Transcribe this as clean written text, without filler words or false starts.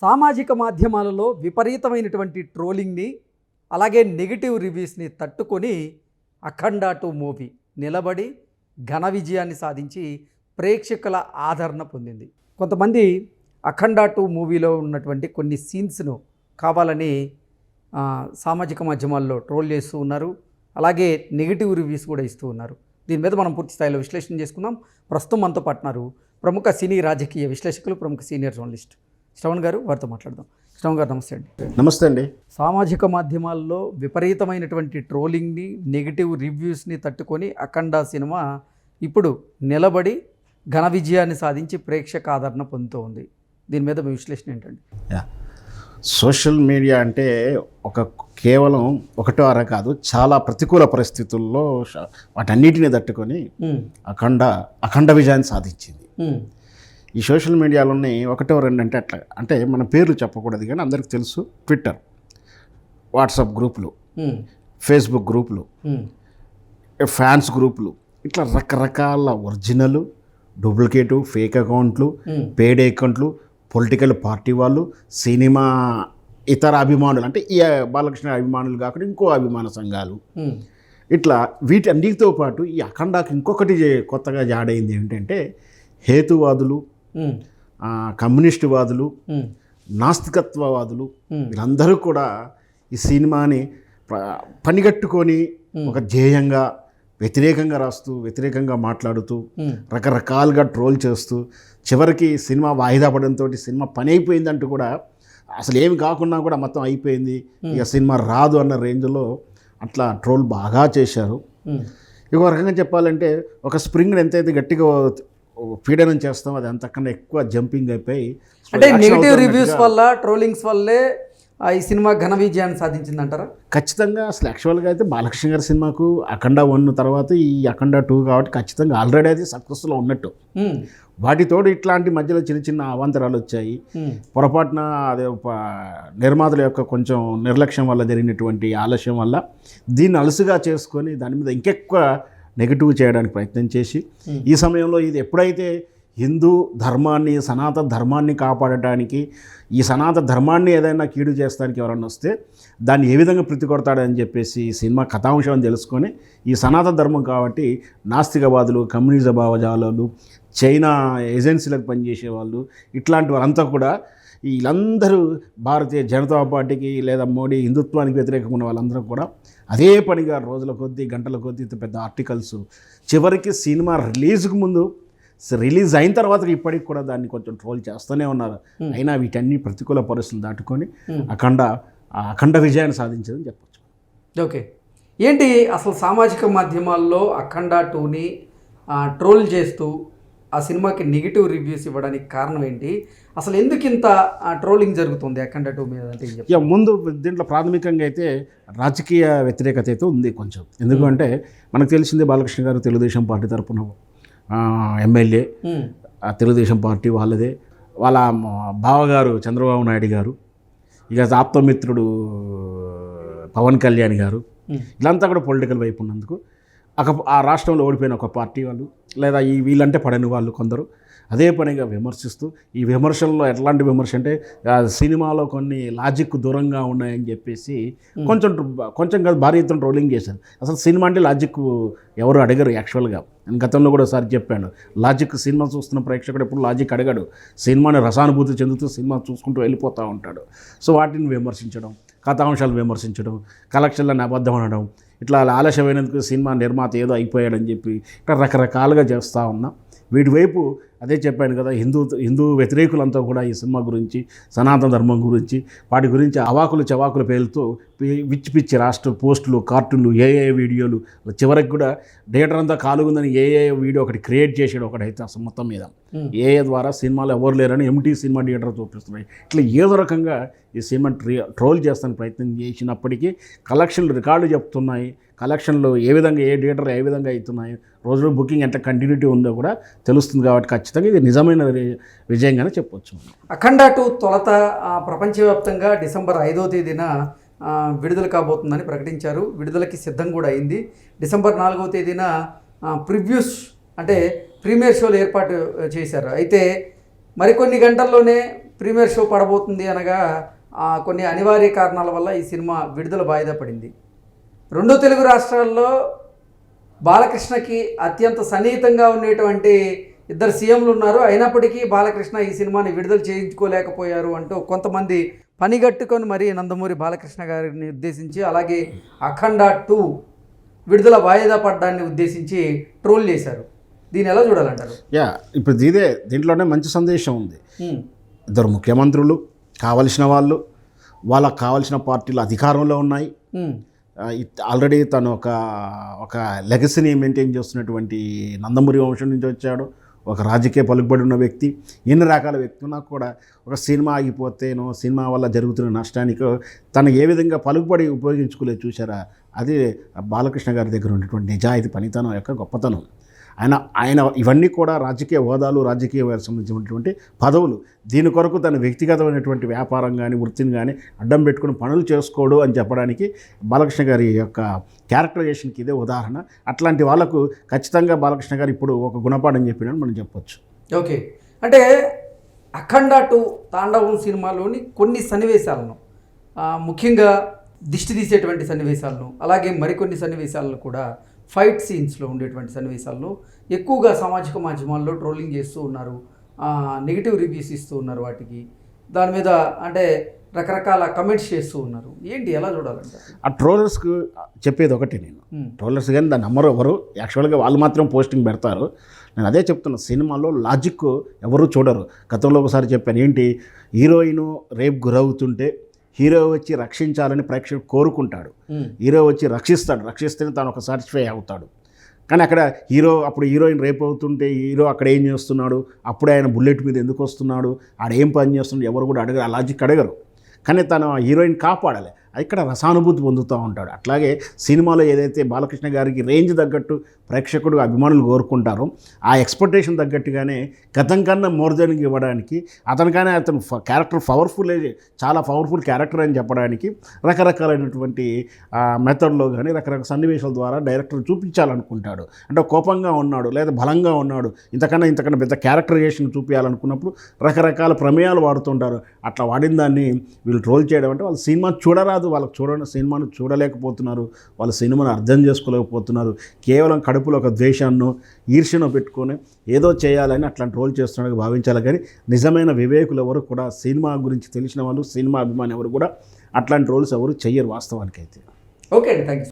సామాజిక మాధ్యమాలలో విపరీతమైనటువంటి ట్రోలింగ్ని అలాగే నెగిటివ్ రివ్యూస్ని తట్టుకొని అఖండ 2 మూవీ నిలబడి ఘన విజయాన్ని సాధించి ప్రేక్షకుల ఆదరణ పొందింది. కొంతమంది అఖండ 2 మూవీలో ఉన్నటువంటి కొన్ని సీన్స్ను కావాలని సామాజిక మాధ్యమాల్లో ట్రోల్ చేస్తూ ఉన్నారు. అలాగే నెగిటివ్ రివ్యూస్ కూడా ఇస్తూ ఉన్నారు. దీని మీద మనం పూర్తి స్థాయిలో విశ్లేషణ చేసుకుందాం. ప్రస్తుతం మనతో పాటున్నారు ప్రముఖ సినీ రాజకీయ విశ్లేషకులు, ప్రముఖ సీనియర్ జర్నలిస్ట్ శ్రవణ్ గారు. వారితో మాట్లాడదాం. శ్రవణ్ గారు నమస్తే అండి. నమస్తే అండి. సామాజిక మాధ్యమాల్లో విపరీతమైనటువంటి ట్రోలింగ్ని, నెగిటివ్ రివ్యూస్ని తట్టుకొని అఖండ సినిమా ఇప్పుడు నిలబడి ఘన విజయాన్ని సాధించి ప్రేక్షక ఆదరణ పొందుతూ ఉంది. దీని మీద మీ విశ్లేషణ ఏంటండి? సోషల్ మీడియా అంటే కేవలం ఒకటో అర కాదు, చాలా ప్రతికూల పరిస్థితుల్లో వాటన్నిటిని తట్టుకొని అఖండ విజయాన్ని సాధించింది. ఈ సోషల్ మీడియాలోని ఒకటో రెండు అంటే అట్లా అంటే మన పేర్లు చెప్పకూడదు కానీ అందరికీ తెలుసు. ట్విట్టర్, వాట్సాప్ గ్రూపులు, ఫేస్బుక్ గ్రూపులు, ఫ్యాన్స్ గ్రూపులు, ఇట్లా రకరకాల ఒరిజినల్, డూప్లికేటు, ఫేక్ అకౌంట్లు, పేడ్ అకౌంట్లు, పొలిటికల్ పార్టీ వాళ్ళు, సినిమా ఇతర అభిమానులు అంటే ఈ బాలకృష్ణ అభిమానులు కాకుండా ఇంకో అభిమాన సంఘాలు, ఇట్లా వీటన్నిటితో పాటు ఈ అఖండాకి ఇంకొకటి కొత్తగా జాడైంది ఏంటంటే హేతువాదులు, కమ్యూనిస్టు వాదులు, నాస్తికత్వవాదులు వీళ్ళందరూ కూడా ఈ సినిమాని పనిగట్టుకొని ఒక ధ్యేయంగా వ్యతిరేకంగా రాస్తూ, వ్యతిరేకంగా మాట్లాడుతూ, రకరకాలుగా ట్రోల్ చేస్తూ, చివరికి సినిమా వాయిదా పడంతో సినిమా పని అయిపోయిందంటూ కూడా అసలు ఏమి కాకుండా కూడా మొత్తం అయిపోయింది, ఇక సినిమా రాదు అన్న రేంజ్లో అట్లా ట్రోల్ బాగా చేశారు. ఇంకో రకంగా చెప్పాలంటే ఒక స్ప్రింగ్ ఎంతైతే గట్టిగా పీడనం చేస్తాం అది అంతకన్నా ఎక్కువ జంపింగ్ అయిపోయి అంటే నెగిటివ్ రివ్యూస్ వల్ల, ట్రోలింగ్స్ వల్లే ఈ సినిమా ఘన విజయాన్ని సాధించింది అంటారా? ఖచ్చితంగా. అసలు యాక్చువల్గా అయితే బాలకృష్ణ గారి సినిమాకు అఖండ 1 తర్వాత ఈ అఖండ 2 కాబట్టి ఖచ్చితంగా ఆల్రెడీ అది సక్సెస్లో ఉన్నట్టు. వాటితోడు ఇట్లాంటి మధ్యలో చిన్న చిన్న అవాంతరాలు వచ్చాయి. పొరపాటున అదే నిర్మాతల యొక్క కొంచెం నిర్లక్ష్యం వల్ల జరిగినటువంటి ఆలస్యం వల్ల దీన్ని అలసుగా చేసుకొని దాని మీద ఇంకెక్కువ నెగిటివ్ చేయడానికి ప్రయత్నం చేసి ఈ సమయంలో ఇది ఎప్పుడైతే హిందూ ధర్మాన్ని, సనాతన ధర్మాన్ని కాపాడటానికి, ఈ సనాతన ధర్మాన్ని ఏదైనా కీడు చేస్తానికి ఎవరన్నా వస్తే దాన్ని ఏ విధంగా ప్రతికొడతాడని చెప్పేసి ఈ సినిమా కథాంశం తెలుసుకొని ఈ సనాతన ధర్మం కాబట్టి నాస్తికవాదులు, కమ్యూనిజ భావజాలాలు, చైనా ఏజెన్సీలకు పనిచేసే వాళ్ళు, ఇట్లాంటి వాళ్ళంతా కూడా వీళ్ళందరూ భారతీయ జనతా పార్టీకి లేదా మోడీ హిందుత్వానికి వ్యతిరేకంగా ఉన్న వాళ్ళందరూ కూడా అదే పనిగా రోజుల కొద్దీ, గంటల కొద్దీ పెద్ద ఆర్టికల్స్, చివరికి సినిమా రిలీజ్కి ముందు, రిలీజ్ అయిన తర్వాత ఇప్పటికి కూడా దాన్ని కొంచెం ట్రోల్ చేస్తూనే ఉన్నారు. అయినా వీటన్ని ప్రతికూల పరిస్థితులు దాటుకొని అఖండ విజయాన్ని సాధించదని చెప్పచ్చు. ఓకే, ఏంటి అసలు సామాజిక మాధ్యమాల్లో అఖండ 2ని ట్రోల్ చేస్తూ ఆ సినిమాకి నెగిటివ్ రివ్యూస్ ఇవ్వడానికి కారణం ఏంటి? అసలు ఎందుకు ఇంత ట్రోలింగ్ జరుగుతుంది అఖండ 2 మీద అంటే? ముందు దీంట్లో ప్రాథమికంగా అయితే రాజకీయ వ్యతిరేకత అయితే ఉంది కొంచెం. ఎందుకంటే మనకు తెలిసిందే బాలకృష్ణ గారు తెలుగుదేశం పార్టీ తరఫున ఎమ్మెల్యే, తెలుగుదేశం పార్టీ వాళ్ళదే. వాళ్ళ బావగారు చంద్రబాబు నాయుడు గారు, ఇక ఆప్తమిత్రుడు పవన్ కళ్యాణ్ గారు, వీళ్ళంతా కూడా పొలిటికల్ వైపు ఉన్నందుకు ఆ రాష్ట్రంలో ఓడిపోయిన ఒక పార్టీ వాళ్ళు లేదా వీళ్ళంటే పడని వాళ్ళు కొందరు అదే పనిగా విమర్శిస్తూ, ఈ విమర్శల్లో ఎట్లాంటి విమర్శ అంటే సినిమాలో కొన్ని లాజిక్ దూరంగా ఉన్నాయని చెప్పేసి కొంచెం కాదు భారీ ఎత్తున ట్రోలింగ్ చేశారు. అసలు సినిమా అంటే లాజిక్ ఎవరు అడగరు యాక్చువల్గా. నేను గతంలో కూడా ఒకసారి చెప్పాను, లాజిక్ సినిమా చూస్తున్న ప్రేక్షకుడు ఎప్పుడు లాజిక్ అడగడు, సినిమాని రసానుభూతి చెందుతూ సినిమా చూసుకుంటూ వెళ్ళిపోతూ ఉంటాడు. సో వాటిని విమర్శించడం, కథాంశాలు విమర్శించడం, కలెక్షన్లను అబద్ధం అనడం, ఇట్లా ఆలస్యమైనందుకు సినిమా నిర్మాత ఏదో అయిపోయాడని చెప్పి ఇట్లా రకరకాలుగా చేస్తూ ఉన్నాం. వీటి వైపు అదే చెప్పాను కదా, హిందూ వ్యతిరేకులంతా కూడా ఈ సినిమా గురించి, సనాతన ధర్మం గురించి, వాటి గురించి అవాకులు చవాకులు పేలుతూ పిచ్చి పిచ్చి రాష్ట్ర పోస్టులు, కార్టూన్లు, ఏ వీడియోలు, చివరికి కూడా థియేటర్ అంతా కాలుగుందని వీడియో ఒకటి క్రియేట్ చేసాడు ఒకటైతే అసలు మొత్తం మీద ద్వారా సినిమాలు ఎవరు లేరని ఎంటీ సినిమా థియేటర్ చూపిస్తున్నాయి. ఇట్లా ఏదో రకంగా ఈ సినిమా ట్రోల్ చేస్తానికి ప్రయత్నం చేసినప్పటికీ కలెక్షన్లు రికార్డు చెప్తున్నాయి. కలెక్షన్లు ఏ విధంగా, ఏ థియేటర్లు ఏ విధంగా అవుతున్నాయి, రోజు బుకింగ్ ఎంత కంటిన్యూటీ ఉందో కూడా తెలుస్తుంది. కాబట్టి ఖచ్చితంగా ఇది నిజమైన విజయంగానే చెప్పవచ్చు. అఖండ 2 తొలత ప్రపంచవ్యాప్తంగా డిసెంబర్ 5వ తేదీన విడుదల కాబోతుందని ప్రకటించారు. విడుదలకి సిద్ధం కూడా అయింది. డిసెంబర్ 4వ తేదీన ప్రివ్యూస్ అంటే ప్రీమియర్ షోలు ఏర్పాటు చేశారు. అయితే మరికొన్ని గంటల్లోనే ప్రీమియర్ షో పడబోతుంది అనగా కొన్ని అనివార్య కారణాల వల్ల ఈ సినిమా విడుదల వాయిదా పడింది. 2 తెలుగు రాష్ట్రాల్లో బాలకృష్ణకి అత్యంత సన్నిహితంగా ఉండేటువంటి 2 సీఎంలు ఉన్నారు. అయినప్పటికీ బాలకృష్ణ ఈ సినిమాని విడుదల చేయించుకోలేకపోయారు అంటూ కొంతమంది పనిగట్టుకొని మరీ నందమూరి బాలకృష్ణ గారిని ఉద్దేశించి, అలాగే అఖండ 2 విడుదల వాయిదా పడ్డాన్ని ఉద్దేశించి ట్రోల్ చేశారు. దీన్ని ఎలా చూడాలంటారు? ఇప్పుడు దీంట్లోనే మంచి సందేశం ఉంది. 2 ముఖ్యమంత్రులు కావలసిన వాళ్ళు, వాళ్ళకు కావాల్సిన పార్టీలు అధికారంలో ఉన్నాయి. ఆల్రెడీ తను ఒక లెగసీని మెయింటైన్ చేస్తున్నటువంటి నందమూరి వంశం నుంచి వచ్చాడు. ఒక రాజకీయ పలుకుబడి ఉన్న వ్యక్తి. ఎన్ని రకాల వ్యక్తి ఉన్నా కూడా ఒక సినిమా ఆగిపోతేనో, సినిమా వల్ల జరుగుతున్న నష్టానికో తను ఏ విధంగా పలుకుబడి ఉపయోగించుకోలేదు చూసారా? అది బాలకృష్ణ గారి దగ్గర ఉన్నటువంటి నిజాయితీ, పనితనం యొక్క గొప్పతనం. ఆయన ఇవన్నీ కూడా రాజకీయ హోదాలు, రాజకీయ సంబంధించినటువంటి పదవులు. దీని కొరకు తన వ్యక్తిగతమైనటువంటి వ్యాపారం కానీ, వృత్తిని కానీ అడ్డం పెట్టుకుని పనులు చేసుకోడు అని చెప్పడానికి బాలకృష్ణ గారి యొక్క క్యారెక్టరైజేషన్కి ఇదే ఉదాహరణ. అట్లాంటి వాళ్ళకు ఖచ్చితంగా బాలకృష్ణ గారు ఇప్పుడు ఒక గుణపాఠం చెప్పినని మనం చెప్పొచ్చు. ఓకే, అంటే అఖండ 2 తాండవం సినిమాలోని కొన్ని సన్నివేశాలను, ముఖ్యంగా దిష్టి తీసేటువంటి సన్నివేశాలను, అలాగే మరికొన్ని సన్నివేశాలను కూడా, ఫైట్ సీన్స్లో ఉండేటువంటి సన్నివేశాల్లో ఎక్కువగా సామాజిక మాధ్యమాల్లో ట్రోలింగ్ చేస్తూ ఉన్నారు, నెగిటివ్ రివ్యూస్ ఇస్తూ ఉన్నారు. వాటికి దాని మీద అంటే రకరకాల కమెంట్స్ చేస్తూ ఉన్నారు. ఏంటి, ఎలా చూడాలంటే? ఆ ట్రోలర్స్కి చెప్పేది ఒకటి, నేను ట్రోలర్స్ కానీ దాన్ని నమ్మరు ఎవరు. యాక్చువల్గా వాళ్ళు మాత్రం పోస్టింగ్ పెడతారు. నేను అదే చెప్తున్నా, సినిమాలో లాజిక్ ఎవరు చూడరు. గతంలో ఒకసారి చెప్పాను, ఏంటి, హీరోయిన్ రేపు గురవుతుంటే హీరో వచ్చి రక్షించాలని ప్రేక్షకుడు కోరుకుంటాడు. హీరో వచ్చి రక్షిస్తేనే తాను ఒక సాటిస్ఫై అవుతాడు. కానీ అక్కడ అప్పుడు హీరోయిన్ రేపు అవుతుంటే హీరో అక్కడ ఏం చేస్తున్నాడు, అప్పుడే ఆయన బుల్లెట్ మీద ఎందుకు వస్తున్నాడు, ఆడేం పని చేస్తున్నాడు, ఎవరు కూడా అడగరు, ఆ లాజిక్ అడగరు. కానీ తను హీరోయిన్ కాపాడాలి, ఇక్కడ రసానుభూతి పొందుతూ ఉంటాడు. అట్లాగే సినిమాలో ఏదైతే బాలకృష్ణ గారికి రేంజ్ తగ్గట్టు ప్రేక్షకుడు, అభిమానులు కోరుకుంటారో ఆ ఎక్స్పెక్టేషన్ తగ్గట్టుగానే గతం కన్నా మోర్ దెన్ ఇవ్వడానికి, అతను క్యారెక్టర్ చాలా పవర్ఫుల్ క్యారెక్టర్ అని చెప్పడానికి రకరకాలైనటువంటి మెథడ్లో కానీ రకరకాల సన్నివేశాల ద్వారా డైరెక్టర్ చూపించాలనుకుంటాడు. అంటే కోపంగా ఉన్నాడు లేదా బలంగా ఉన్నాడు, ఇంతకన్నా పెద్ద క్యారెక్టరైజేషన్ చూపించాలనుకున్నప్పుడు రకరకాల ప్రమేయాలు వాడుతుంటారు. అట్లా వాడిన దాన్ని వీళ్ళు ట్రోల్ చేయడం అంటే వాళ్ళు సినిమా చూడరాదు, వాళ్ళకి సినిమాను చూడలేకపోతున్నారు, వాళ్ళ సినిమాను అర్థం చేసుకోలేకపోతున్నారు. కేవలం కడుపులో ఒక ద్వేషాన్నో ఈర్ష్యనో పెట్టుకొని ఏదో చేయాలని అట్లా ట్రోల్ చేస్తున్నాడు భావించాలి. కానీ నిజమైన వివేకులు ఎవరు కూడా, సినిమా గురించి తెలిసిన వాళ్ళు, సినిమా అభిమాని ఎవరు కూడా అట్లాంటి ట్రోల్స్ ఎవరు చెయ్యరు వాస్తవానికైతే. ఓకే అండి, థ్యాంక్ యూ.